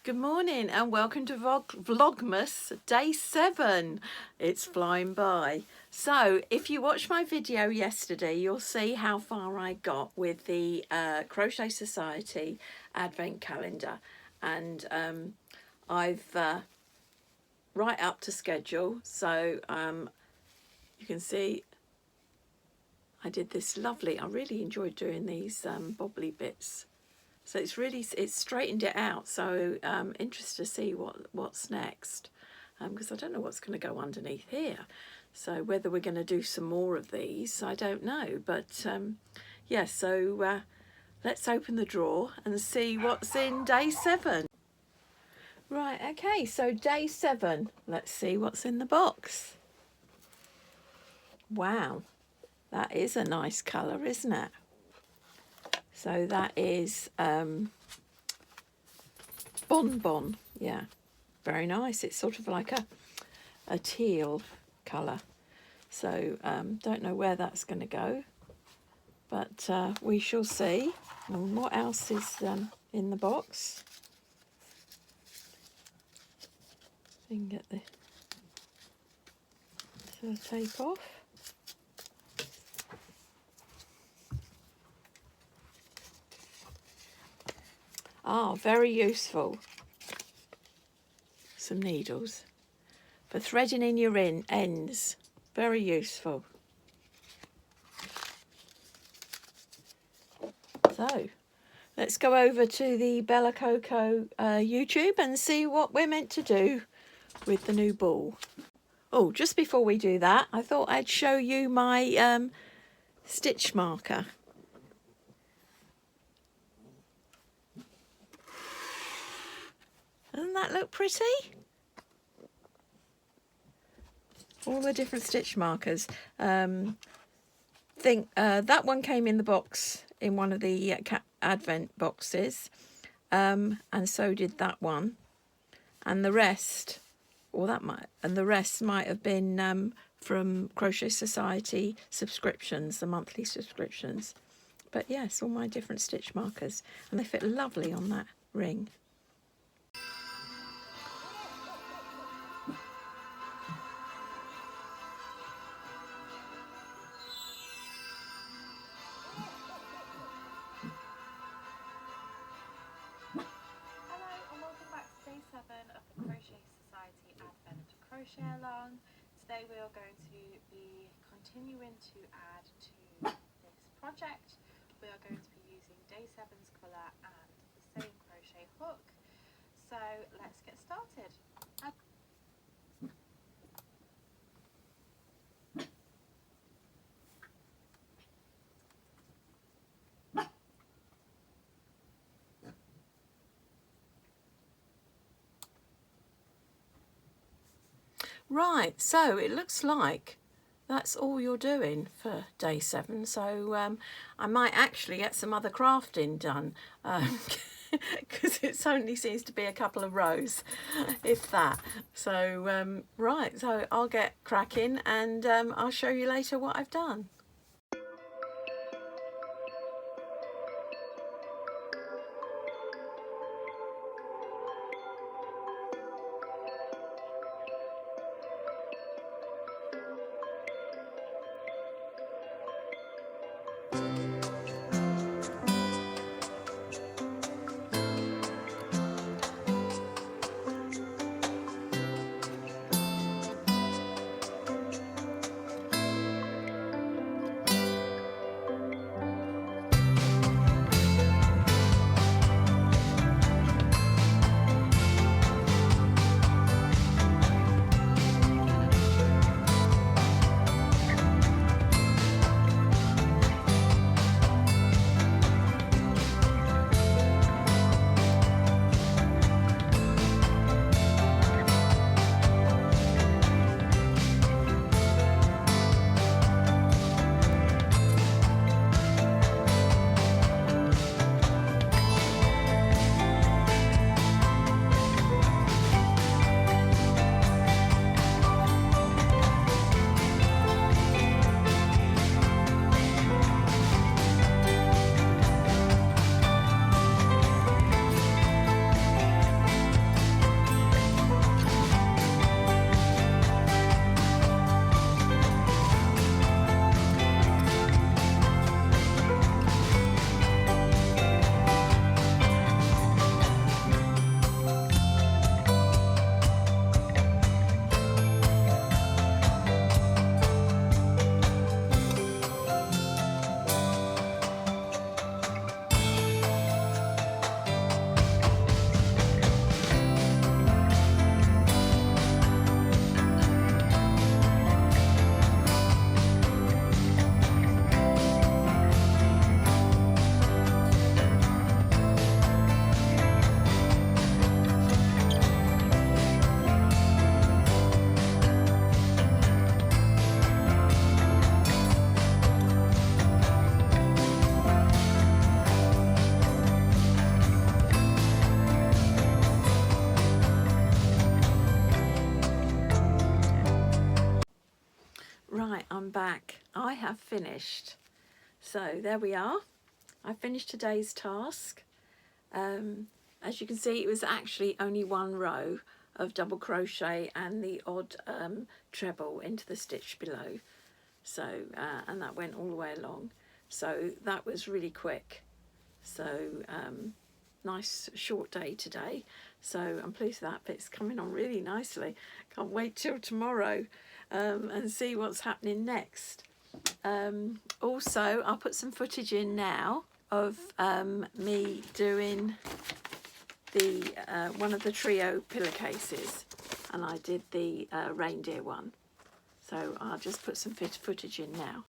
Good morning and welcome to Vlogmas Day 7. It's flying by. So if you watched my video yesterday, you'll see how far I got with the Crochet Society Advent Calendar. And I've right up to schedule. So you can see I did this lovely, I really enjoyed doing these bobbly bits. So it's straightened it out. So interested to see what's next, because I don't know what's going to go underneath here. So whether we're going to do some more of these, I don't know. But yeah, so let's open the drawer and see what's in day 7. Right, okay, so day 7. Let's see what's in the box. Wow, that is a nice colour, isn't it? So that is Bonbon, yeah, very nice. It's sort of like a teal colour. So don't know where that's going to go, but we shall see. And what else is in the box? You can get the tape off. Ah, very useful. Some needles for threading in your ends. Very useful. So let's go over to the Bella Coco YouTube and see what we're meant to do with the new ball. Oh, just before we do that, I thought I'd show you my stitch marker. Doesn't that look pretty? All the different stitch markers. That one came in the box in one of the Advent boxes, and so did that one. And the rest, the rest might have been from Crochet Society subscriptions, the monthly subscriptions. But yes, all my different stitch markers, and they fit lovely on that ring. Crochet along. Today we are going to be continuing to add to this project. We are going to be using day 7's colour and the same crochet hook. So let's get started. Right, so it looks like that's all you're doing for day 7. So I might actually get some other crafting done, because it only seems to be a couple of rows, if that. So right, so I'll get cracking and I'll show you later what I've done. I'm back. I have finished. So there we are. I finished today's task. As you can see, it was actually only one row of double crochet and the odd treble into the stitch below. So and that went all the way along. So that was really quick. So nice short day today. So I'm pleased with that, but it's coming on really nicely. Can't wait till tomorrow and see what's happening next. Also, I'll put some footage in now of me doing the one of the trio pillowcases, and I did the reindeer one. So I'll just put some footage in now.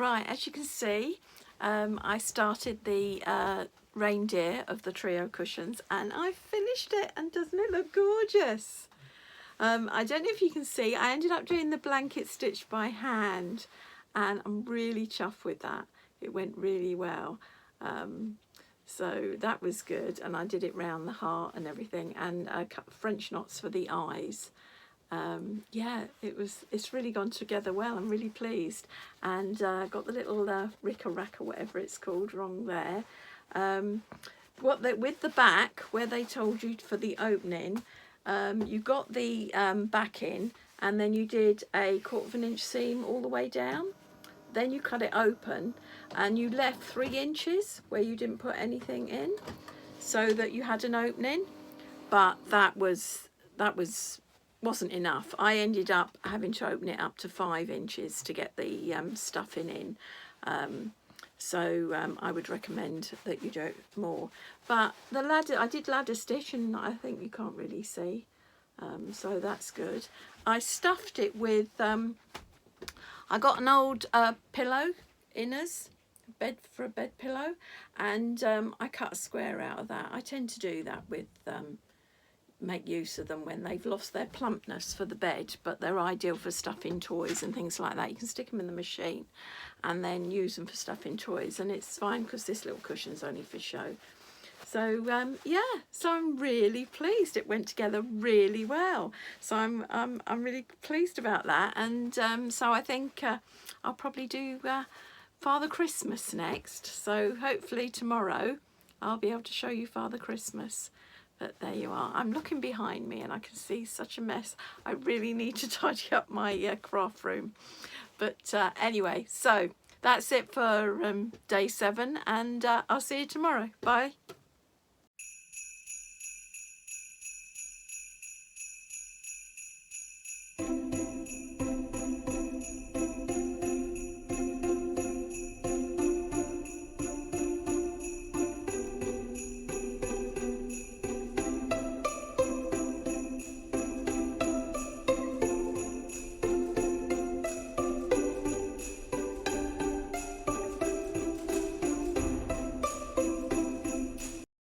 right, as you can see, I started the Reindeer of the trio cushions and I finished it, and doesn't it look gorgeous? I don't know if you can see, I ended up doing the blanket stitch by hand, and I'm really chuffed with that. It went really well. So that was good, and I did it round the heart and everything, and cut French knots for the eyes. Yeah, it's really gone together well. I'm really pleased, and got the little rick-a-rack or whatever it's called wrong there. With the back where they told you for the opening, you got the back in, and then you did a 1/4 inch seam all the way down. Then you cut it open and you left 3 inches where you didn't put anything in, so that you had an opening. But that wasn't enough. I ended up having to open it up to 5 inches to get the stuffing in. So I would recommend that you do more. But the ladder, I did ladder stitch, and I think you can't really see, so that's good. I stuffed it with I got an old pillow inners, for a bed pillow, and I cut a square out of that. I tend to do that with make use of them when they've lost their plumpness for the bed, but they're ideal for stuffing toys and things like that. You can stick them in the machine and then use them for stuffing toys, and it's fine because this little cushion's only for show. So yeah, so I'm really pleased. It went together really well. So I'm really pleased about that, and so I think I'll probably do Father Christmas next. So hopefully tomorrow I'll be able to show you Father Christmas. But there you are. I'm looking behind me and I can see such a mess. I really need to tidy up my craft room. But anyway, so that's it for day 7, and I'll see you tomorrow. Bye.